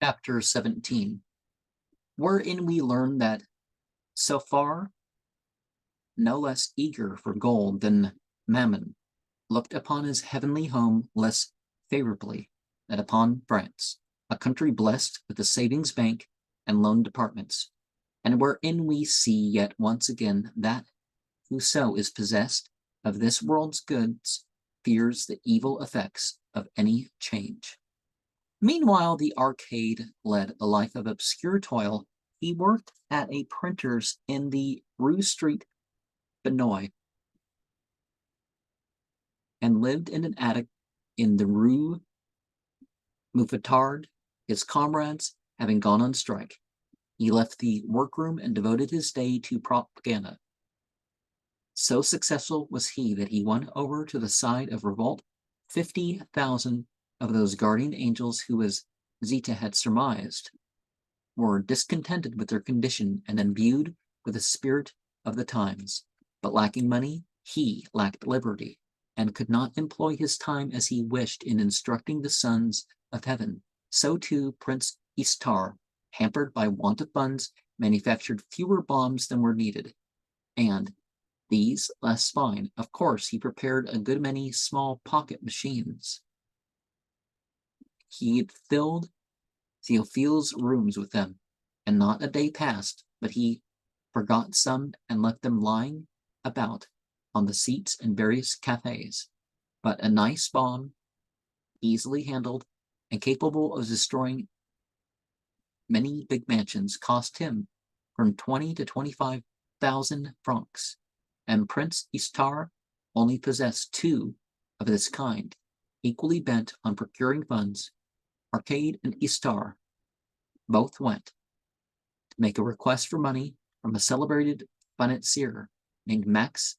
Chapter 17, wherein we learn that Sophar, no less eager for gold than Mammon, looked upon his heavenly home less favourably than upon France, a country blessed with a savings bank and loan departments, and wherein we see yet once again that whoso is possessed of this world's goods fears the evil effects of any change. Meanwhile, the arcade led a life of obscure toil. He worked at a printer's in the Rue Street, Benoit, and lived in an attic in the Rue Mouffetard, his comrades having gone on strike. He left the workroom and devoted his day to propaganda. So successful was he that he won over to the side of Revolt 50,000 of those guardian angels who, as Zita had surmised, were discontented with their condition and imbued with the spirit of the times. But lacking money, he lacked liberty, and could not employ his time as he wished in instructing the sons of heaven. So too Prince Istar, hampered by want of funds, manufactured fewer bombs than were needed, and these less fine. Of course, he prepared a good many small pocket machines. He had filled Theophile's rooms with them, and not a day passed but he forgot some and left them lying about on the seats in various cafes. But a nice bomb, easily handled and capable of destroying many big mansions, cost him from 20 to 25,000 francs, and Prince Istar only possessed two of this kind. Equally bent on procuring funds, Arcade and Istar both went to make a request for money from a celebrated financier named Max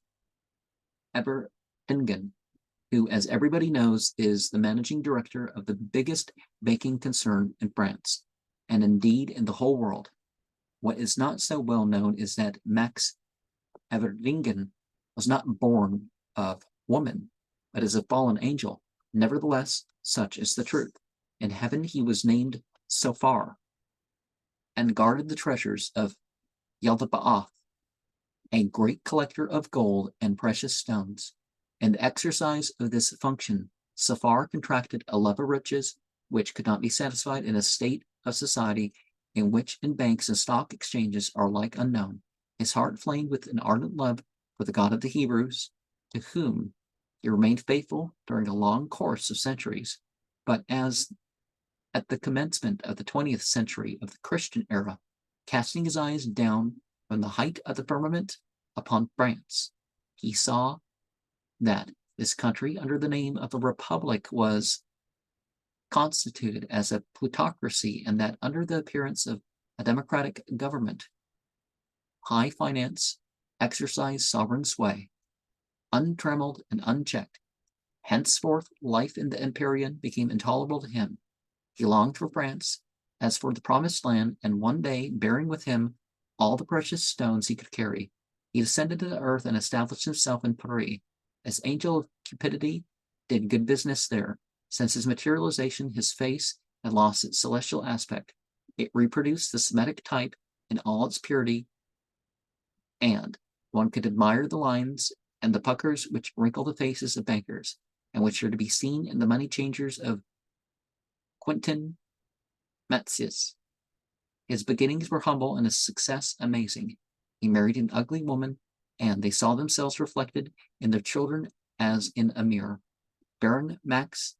Everdingen, who, as everybody knows, is the managing director of the biggest baking concern in France, and indeed in the whole world. What is not so well known is that Max Everdingen was not born of woman, but as a fallen angel. Nevertheless, such is the truth. In heaven he was named Sophar, and guarded the treasures of Yaldabaoth, a great collector of gold and precious stones. In the exercise of this function, Sophar contracted a love of riches which could not be satisfied in a state of society in which in banks and stock exchanges are alike unknown. His heart flamed with an ardent love for the God of the Hebrews, to whom he remained faithful during a long course of centuries. But as at the commencement of the 20th century of the Christian era, casting his eyes down from the height of the firmament upon France, he saw that this country, under the name of a republic, was constituted as a plutocracy, and that under the appearance of a democratic government, high finance exercised sovereign sway, untrammeled and unchecked. Henceforth, life in the Empyrean became intolerable to him. He longed for France as for the promised land, and one day, bearing with him all the precious stones he could carry, he descended to the earth and established himself in Paris. As angel of cupidity, did good business there. Since his materialization, his face had lost its celestial aspect. It reproduced the Semitic type in all its purity, and one could admire the lines and the puckers which wrinkle the faces of bankers, and which are to be seen in the money changers of Quentin Matsius. His beginnings were humble and his success amazing. He married an ugly woman, and they saw themselves reflected in their children as in a mirror. Baron Max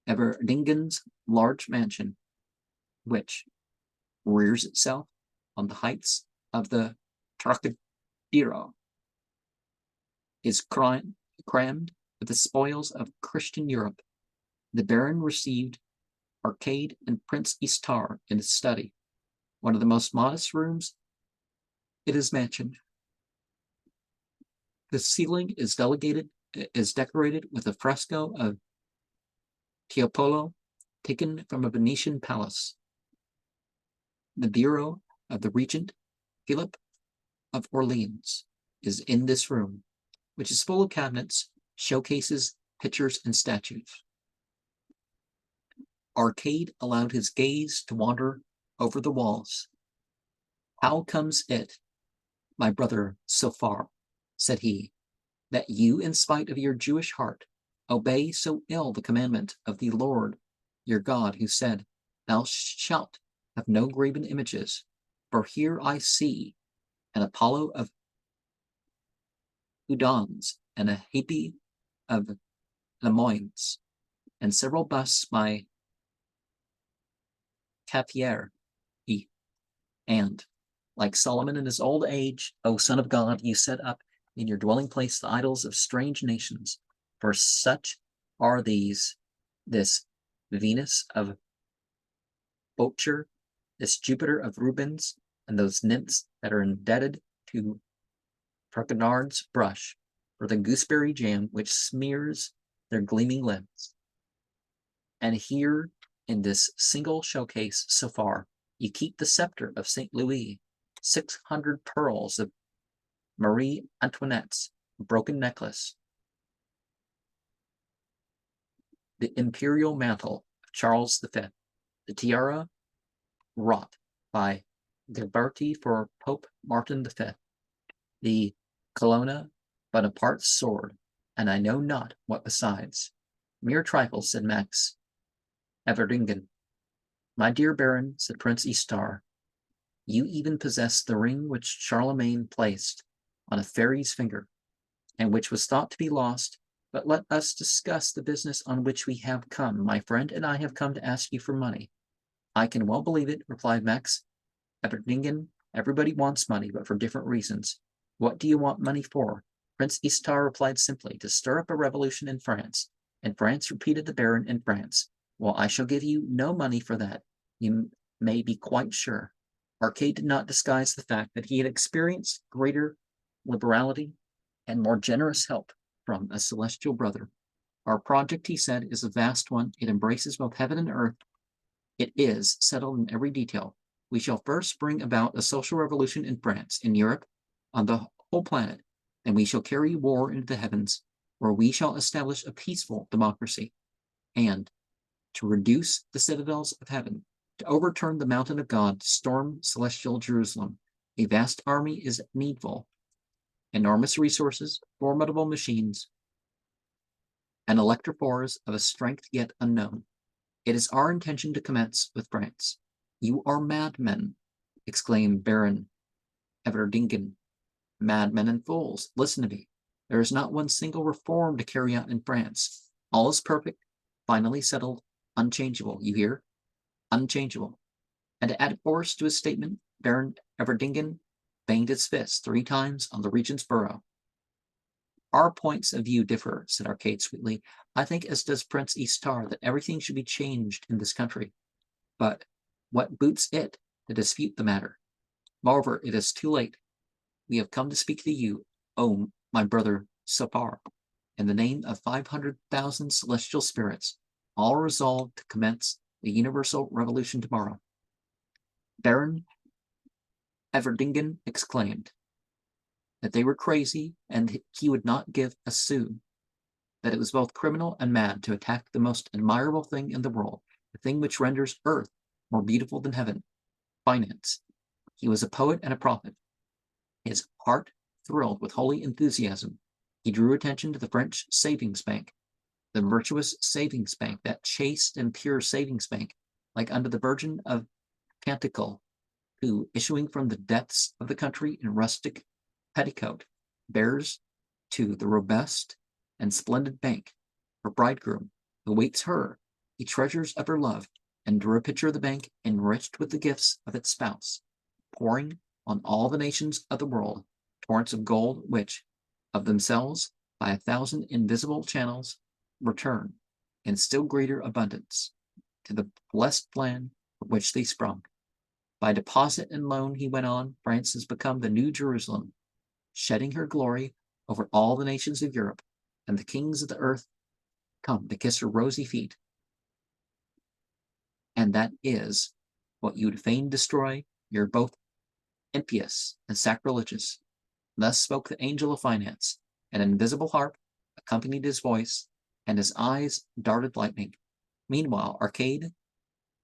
Everdingen's large mansion, which rears itself on the heights of the Trocadero, is crammed with the spoils of Christian Europe. The Baron received Arcade and Prince Istar in his study, one of the most modest rooms in his mansion. The ceiling is decorated with a fresco of Tiepolo taken from a Venetian palace. The bureau of the regent Philip of Orleans is in this room, which is full of cabinets, showcases, pictures, and statues. Arcade allowed his gaze to wander over the walls. How comes it, my brother Sophar, said he, that you, in spite of your Jewish heart, obey so ill the commandment of the Lord your God, who said, Thou shalt have no graven images, for here I see an Apollo of Udons and a Hapi of Lemoines, and several busts by Capier, and, like Solomon in his old age, O Son of God, you set up in your dwelling place the idols of strange nations, for such are these, this Venus of Bocher, this Jupiter of Rubens, and those nymphs that are indebted to Fragonard's brush for the gooseberry jam which smears their gleaming lips. And here, in this single showcase so far, you keep the scepter of St. Louis, 600 pearls of Marie Antoinette's broken necklace, the imperial mantle of Charles V, the tiara wrought by Ghiberti for Pope Martin V, the Colonna Bonaparte's sword, and I know not what besides. Mere trifles, said Max Everdingen. My dear Baron, said Prince Istar, you even possess the ring which Charlemagne placed on a fairy's finger, and which was thought to be lost. But let us discuss the business on which we have come. My friend and I have come to ask you for money. I can well believe it, replied Max Everdingen. Everybody wants money, but for different reasons. What do you want money for? Prince Istar replied simply, to stir up a revolution in France. And France, repeated the Baron, in France. Well, I shall give you no money for that, you may be quite sure. Arcade did not disguise the fact that he had experienced greater liberality and more generous help from a celestial brother. Our project, he said, is a vast one. It embraces both heaven and earth. It is settled in every detail. We shall first bring about a social revolution in France, in Europe, on the whole planet. Then we shall carry war into the heavens, where we shall establish a peaceful democracy. And to reduce the citadels of heaven, to overturn the mountain of God, to storm celestial Jerusalem, a vast army is needful, enormous resources, formidable machines, and electrophores of a strength yet unknown. It is our intention to commence with France. You are madmen, exclaimed Baron Everdingen. Madmen and fools, listen to me. There is not one single reform to carry out in France. All is perfect, finally settled, unchangeable. You hear? Unchangeable. And to add force to his statement, Baron Everdingen banged his fist 3 times on the regent's burrow. Our points of view differ, said Arcade sweetly. I think, as does Prince Istar, that everything should be changed in this country. But what boots it to dispute the matter? Moreover, it is too late. We have come to speak to you, O my brother Sophar, in the name of 500,000 celestial spirits, all resolved to commence the universal revolution tomorrow. Baron Everdingen exclaimed that they were crazy and he would not give a sou, that it was both criminal and mad to attack the most admirable thing in the world, the thing which renders earth more beautiful than heaven, finance. He was a poet and a prophet. His heart thrilled with holy enthusiasm. He drew attention to the French savings bank, the virtuous savings bank, that chaste and pure savings bank, like unto the Virgin of Canticle, who, issuing from the depths of the country in rustic petticoat, bears to the robust and splendid bank her bridegroom, who waits her, the treasures of her love, and drew a picture of the bank enriched with the gifts of its spouse, pouring on all the nations of the world torrents of gold, which, of themselves, by 1,000 invisible channels, return, in still greater abundance, to the blessed land from which they sprung. By deposit and loan, he went on, France has become the new Jerusalem, shedding her glory over all the nations of Europe, and the kings of the earth come to kiss her rosy feet. And that is what you would fain destroy. You're both impious and sacrilegious. Thus spoke the angel of finance. An invisible harp accompanied his voice, and his eyes darted lightning. Meanwhile, Arcade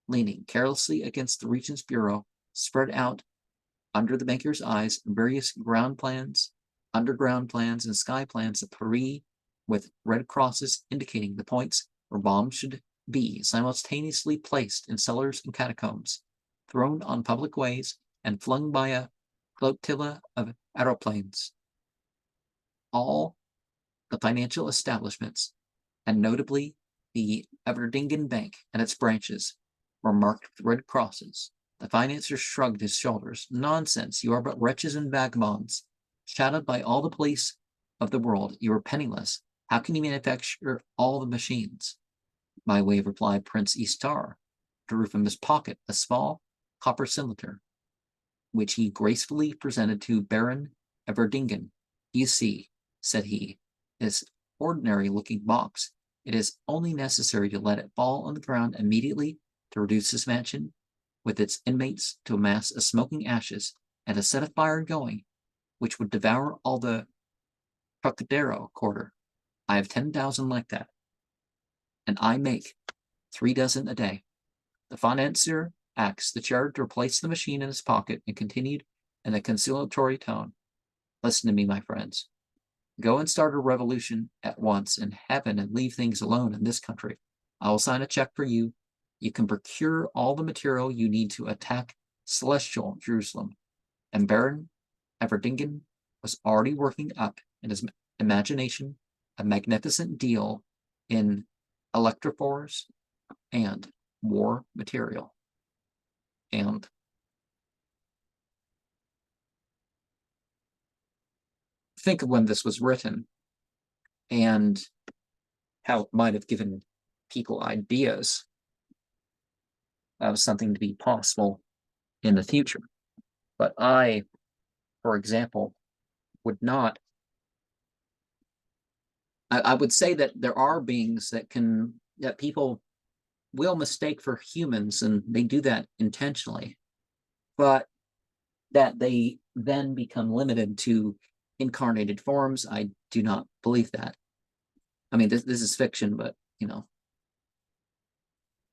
leaning carelessly against the Regent's bureau, spread out under the banker's eyes various ground plans, underground plans, and sky plans of Paris, with red crosses indicating the points where bombs should be simultaneously placed in cellars and catacombs, thrown on public ways, and flung by a flotilla of aeroplanes. All the financial establishments, and notably the Everdingen Bank and its branches, were marked with red crosses. The financier shrugged his shoulders. Nonsense, you are but wretches and vagabonds. Shadowed by all the police of the world, you are penniless. How can you manufacture all the machines? By way of reply, Prince Istar drew from his pocket a small copper cylinder, which he gracefully presented to Baron Everdingen. You see, said he, this ordinary-looking box. It is only necessary to let it fall on the ground immediately to reduce this mansion with its inmates to a mass of smoking ashes, and to set a fire going, which would devour all the Trocadero quarter. I have 10,000 like that, and I make 3 dozen a day. The financier asked the chair to replace the machine in his pocket and continued in a conciliatory tone. Listen to me, my friends. Go and start a revolution at once in heaven and leave things alone in this country. I will sign a check for you. You can procure all the material you need to attack celestial Jerusalem. And Baron Everdingen was already working up in his imagination a magnificent deal in electrophores and war material. And think of when this was written and how it might have given people ideas of something to be possible in the future. But I, for example, would not. I would say that there are beings that people will mistake for humans, and they do that intentionally, but that they then become limited to incarnated forms. I do not believe that. I mean, this is fiction, but